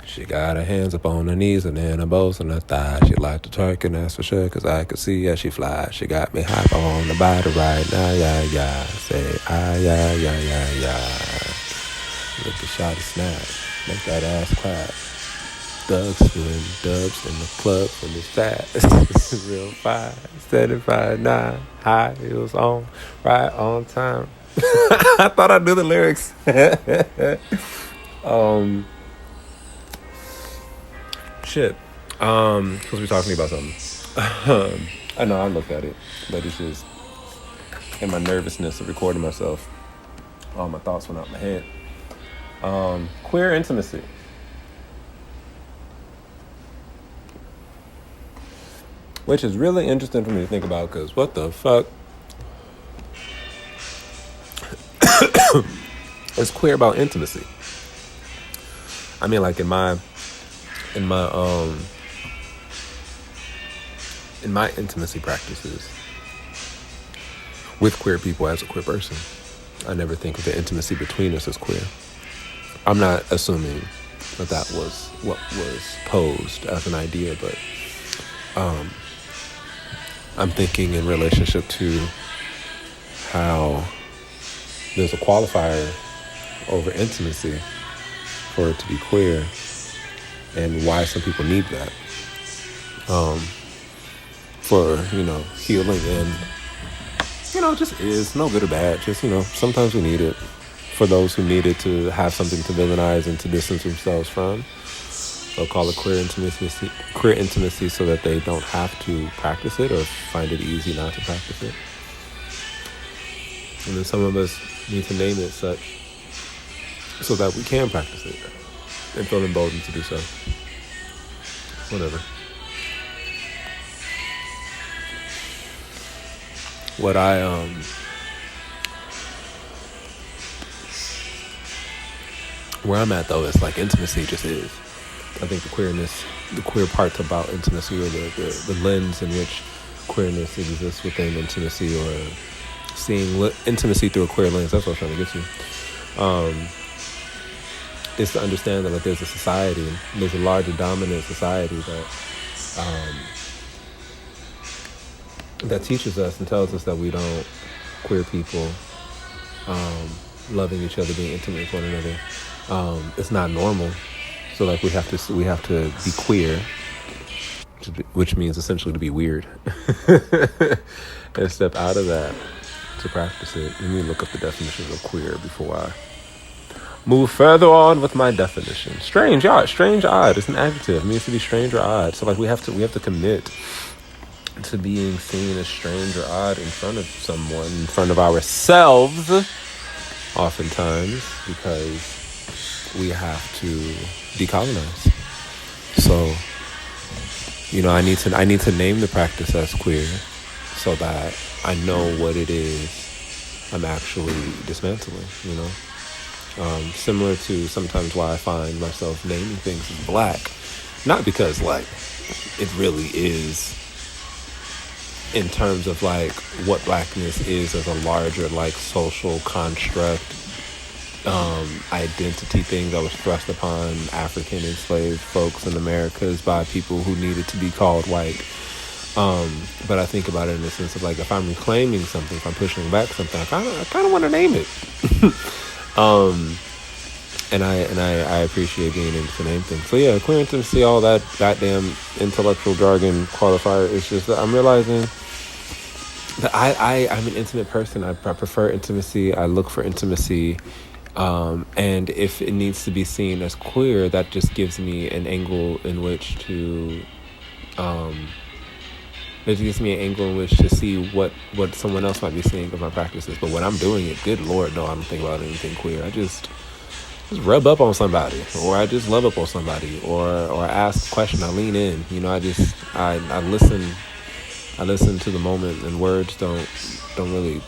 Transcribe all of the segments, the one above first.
She got her hands up on her knees and then her bows on her thighs. She like to twerk and that's for sure, cause I could see as she flies. She got me hype on the body right now, yeah, yeah. Say, ah, yeah, yeah, yeah, yeah. Look at shawty snap, make that ass clap. Thugs doing dubs in the club and it's fast. Real 5, 75, 9, high heels on, right on time. I thought I knew the lyrics. Shit. Because we're talking about something. I know I looked at it, but it's just in my nervousness of recording myself, all my thoughts went out my head. Queer intimacy. Which is really interesting for me to think about, because what the fuck is queer about intimacy? I mean, like in my intimacy practices with queer people as a queer person, I never think of the intimacy between us as queer. I'm not assuming that was what was posed as an idea, but I'm thinking in relationship to how there's a qualifier over intimacy for it to be queer, and why some people need that for, healing, and, just is no good or bad. Just, sometimes we need it for those who need it to have something to villainize and to distance themselves from. They'll call it queer intimacy so that they don't have to practice it or find it easy not to practice it. And then some of us need to name it such so that we can practice it and feel emboldened to do so. Whatever. What where I'm at though is like intimacy just is. I think the queer parts about intimacy, or the lens in which queerness exists within intimacy, or seeing intimacy through a queer lens, that's what I was trying to get to. Is to understand that there's a society, there's a larger dominant society that teaches us and tells us that we don't, queer people, loving each other, being intimate with one another, it's not normal. So like we have to be queer, which means essentially to be weird, and step out of that to practice it. Let me look up the definition of queer before I move further on with my definition. Strange, odd. It's an adjective. It means to be strange or odd. So like we have to commit to being seen as strange or odd in front of someone, in front of ourselves, oftentimes, because we have to decolonize. So, I need to name the practice as queer so that I know what it is I'm actually dismantling, Similar to sometimes why I find myself naming things as black. Not because, it really is in terms of, what blackness is as a larger, social construct, identity thing that was thrust upon African enslaved folks in Americas by people who needed to be called white. But I think about it in the sense of, if I'm reclaiming something, if I'm pushing back something, I kind of want to name it. And I appreciate being able to name things. So yeah, queer intimacy, all that goddamn intellectual jargon qualifier. It's just that I'm realizing that I'm an intimate person. I prefer intimacy. I look for intimacy. And if it needs to be seen as queer, that just gives me an angle in which to see what someone else might be seeing of my practices. But when I'm doing it, good Lord, no, I don't think about anything queer. I just rub up on somebody, or I just love up on somebody, or ask a question. I lean in, I listen. I listen to the moment, and words don't really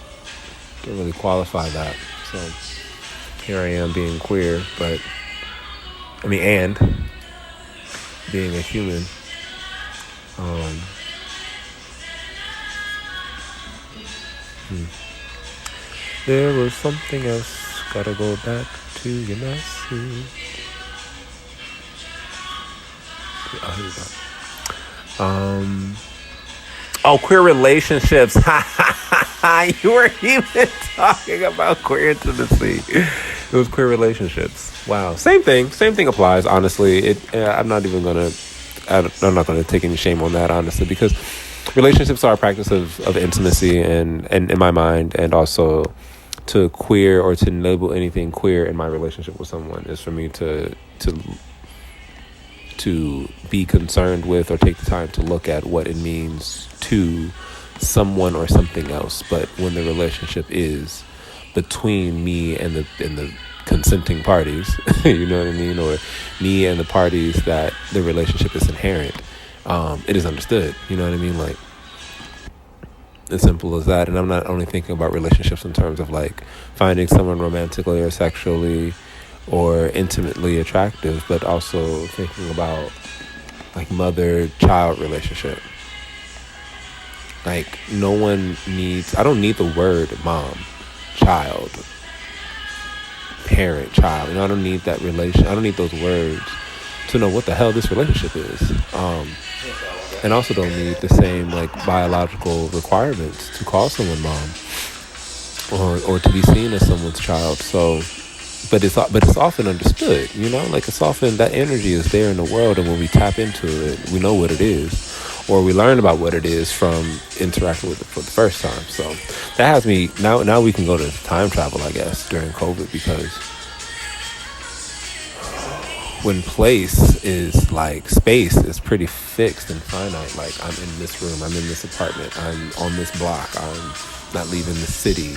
qualify that. So here I am being queer, and being a human. There was something else. Gotta go back to your message. Oh, here we go. Oh, queer relationships. You were even talking about queer intimacy. It was queer relationships. Wow. Same thing. Same thing applies. Honestly, I'm not even gonna. I'm not gonna take any shame on that. Honestly, because relationships are a practice of intimacy, and in my mind, and also to queer or to label anything queer in my relationship with someone is for me to be concerned with or take the time to look at what it means to someone or something else. But when the relationship is between me and the consenting parties, you know what I mean, or me and the parties that the relationship is inherent, it is understood. You know what I mean, like as simple as that. And I'm not only thinking about relationships in terms of like finding someone romantically or sexually or intimately attractive, but also thinking about like mother-child relationship. Like no one needs, I don't need the word mom, child, parent, child. You know, I don't need that relation. I don't need those words to know what the hell this relationship is. And also don't need the same like biological requirements to call someone mom or to be seen as someone's child. So, but it's often understood, you know, like it's often that energy is there in the world, and when we tap into it, we know what it is, or we learn about what it is from interacting with it for the first time. So that has me now we can go to time travel, I guess, during COVID, because when place is like space is pretty fixed and finite, like I'm in this room, I'm in this apartment, I'm on this block, I'm not leaving the city,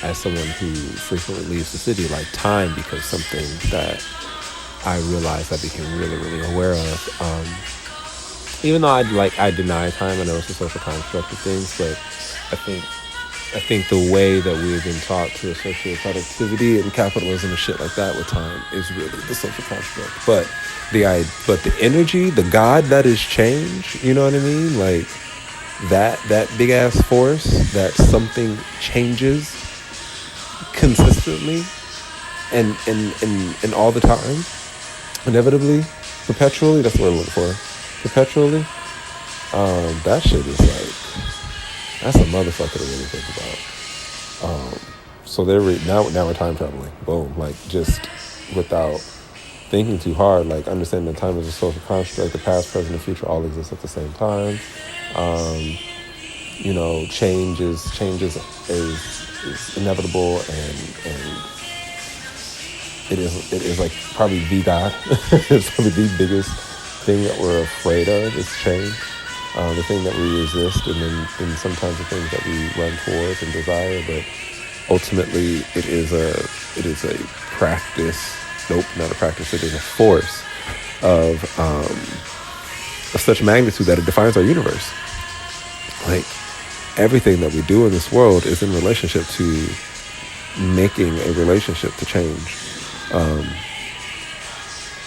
as someone who frequently leaves the city, like time becomes something that I realized I became really, really aware of. Even though I deny time, I know it's a social construct of things, but I think the way that we've been taught to associate productivity and capitalism and shit like that with time is really the social construct. But the energy, the God that is change, you know what I mean? Like that big ass force that something changes consistently and all the time, inevitably, perpetually. That's what I'm looking for. Perpetually. That shit is like, that's a motherfucker to really think about. So now we're time traveling. Boom. Like just without thinking too hard, like understanding that time is a social construct. The past, present, and future all exist at the same time. You know, change is inevitable, and it is like probably the God. It's probably the biggest thing that we're afraid of is change. The thing that we resist, and then sometimes the things that we run towards and desire, but ultimately it is a practice. Nope, not a practice. It is a force of such magnitude that it defines our universe. Like everything that we do in this world is in relationship to making a relationship to change.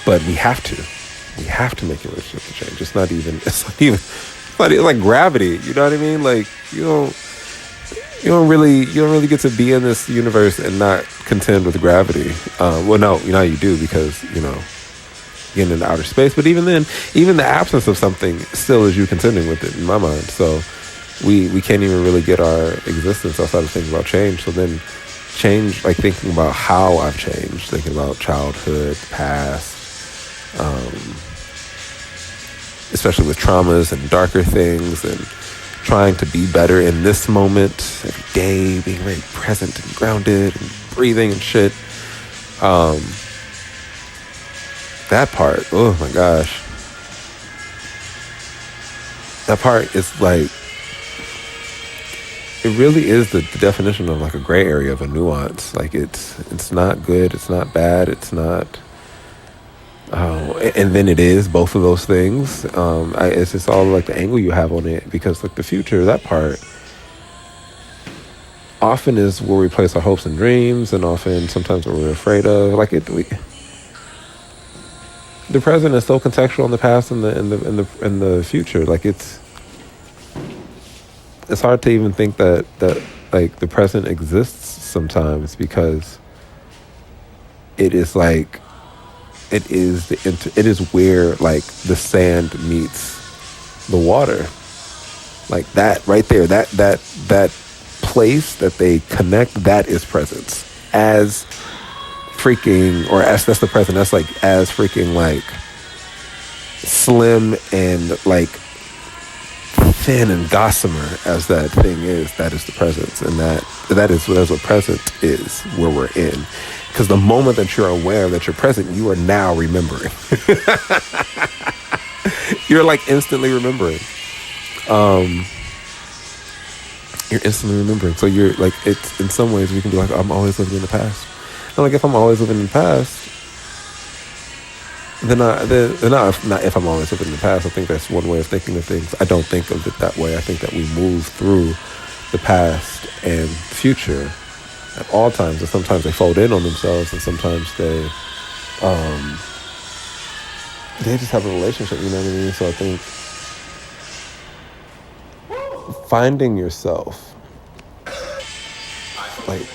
But we have to make a relationship to change. It's not even like gravity. You know what I mean? Like you don't really get to be in this universe and not contend with gravity. Well, no, you do, because getting into outer space. But even then, even the absence of something still is you contending with it in my mind. So we can't even really get our existence outside of thinking about change. So then change, like thinking about how I've changed, thinking about childhood, past, especially with traumas and darker things, and trying to be better in this moment every day, being very present and grounded and breathing and shit. That part, oh my gosh. That part is like, it really is the definition of like a gray area of a nuance. Like it's not good, it's not bad, it's not, and then it is both of those things. It's just all like the angle you have on it, because like the future, that part often is where we place our hopes and dreams, and often sometimes what we're afraid of. Like the present is so contextual in the past and the future. Like it's hard to even think that like the present exists sometimes, because it is like it is where like the sand meets the water. Like that right there, that place that they connect, that is presence. As freaking, or as that's the present, that's like as freaking like slim and like thin and gossamer as that thing is, that is the presence. And that's what present is, where we're in. Because the moment that you're aware that you're present, you are now remembering. You're like instantly remembering. You're instantly remembering. So you're like, it's in some ways we can be like, I'm always living in the past. And like, if I'm always living in the past, not if I'm always living in the past. I think that's one way of thinking of things. I don't think of it that way. I think that we move through the past and future at all times, and sometimes they fold in on themselves, and sometimes they just have a relationship. You know what I mean? So I think finding yourself, like,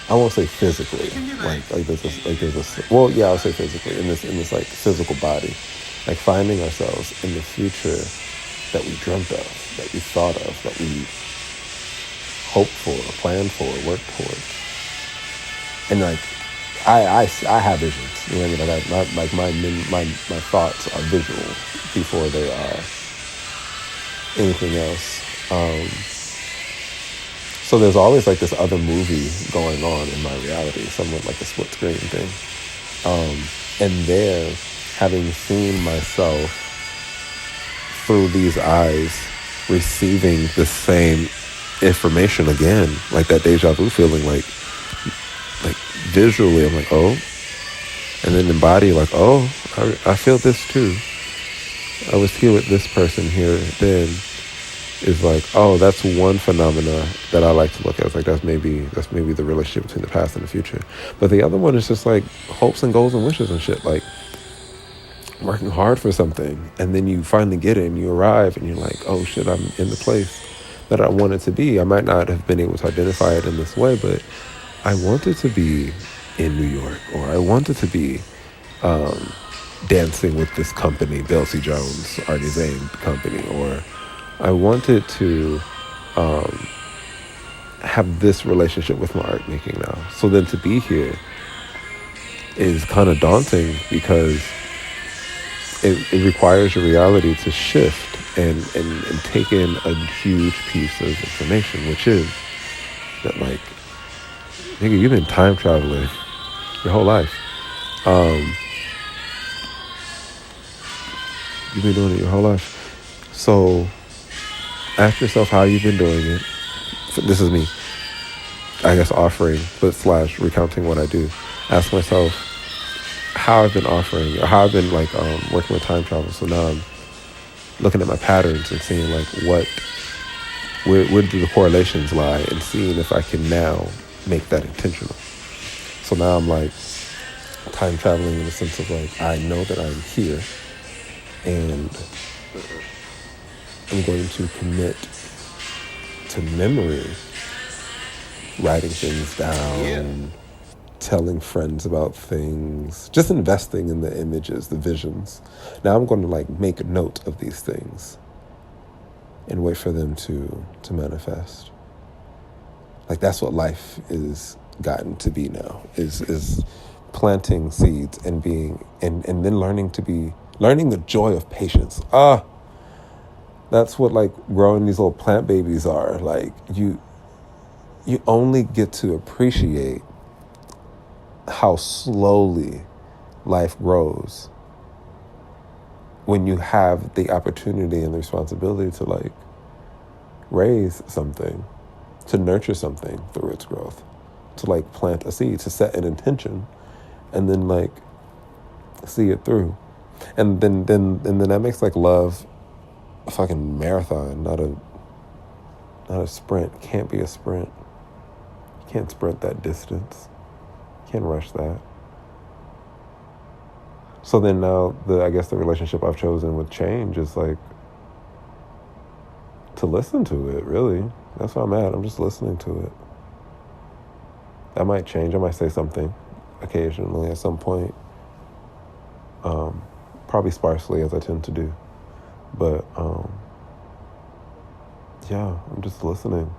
I won't say physically, well, yeah, I'll say physically, in this like physical body, like finding ourselves in the future that we dreamt of, that we thought of, that we hoped for, planned for, worked towards. And like, I have visions, you know what I mean? Like my thoughts are visual before they are anything else. So there's always like this other movie going on in my reality, somewhat like a split screen thing. And there, having seen myself through these eyes, receiving the same information again, like that deja vu feeling, like visually, I'm like, oh, and then in body, like, oh, I feel this too. I was here with this person here then. Is like, oh, that's one phenomena that I like to look at. It's like that's maybe the relationship between the past and the future. But the other one is just like hopes and goals and wishes and shit. Like working hard for something, and then you finally get it, and you arrive, and you're like, oh shit, I'm in the place that I wanted to be. I might not have been able to identify it in this way, but I wanted to be in New York, or I wanted to be dancing with this company, Bill C. Jones, Artie Zane company, or I wanted to have this relationship with my art making now. So then to be here is kind of daunting, because it requires your reality to shift and take in a huge piece of information, which is that, like, nigga, you've been time traveling your whole life. You've been doing it your whole life. So ask yourself how you've been doing it. This is me, I guess, offering, but / recounting what I do. Ask myself how I've been offering, or how I've been like working with time travel. So now I'm looking at my patterns and seeing like where do the correlations lie, and seeing if I can now make that intentional. So now I'm like time traveling in the sense of like, I know that I'm here, and I'm going to commit to memory, writing things down, telling friends about things, just investing in the images, the visions. Now I'm going to like make a note of these things and wait for them to manifest. Like that's what life is gotten to be now, is planting seeds and being, and then learning the joy of patience. That's what like growing these little plant babies are. Like you only get to appreciate how slowly life grows when you have the opportunity and the responsibility to like raise something, to nurture something through its growth, to like plant a seed, to set an intention, and then like see it through. And then that makes like love a fucking marathon, not a sprint. It can't be a sprint. You can't sprint that distance. You can't rush that. So then now I guess the relationship I've chosen with change is like to listen to it, really. That's where I'm at. I'm just listening to it. That might change. I might say something occasionally at some point. Probably sparsely, as I tend to do. But, yeah, I'm just listening.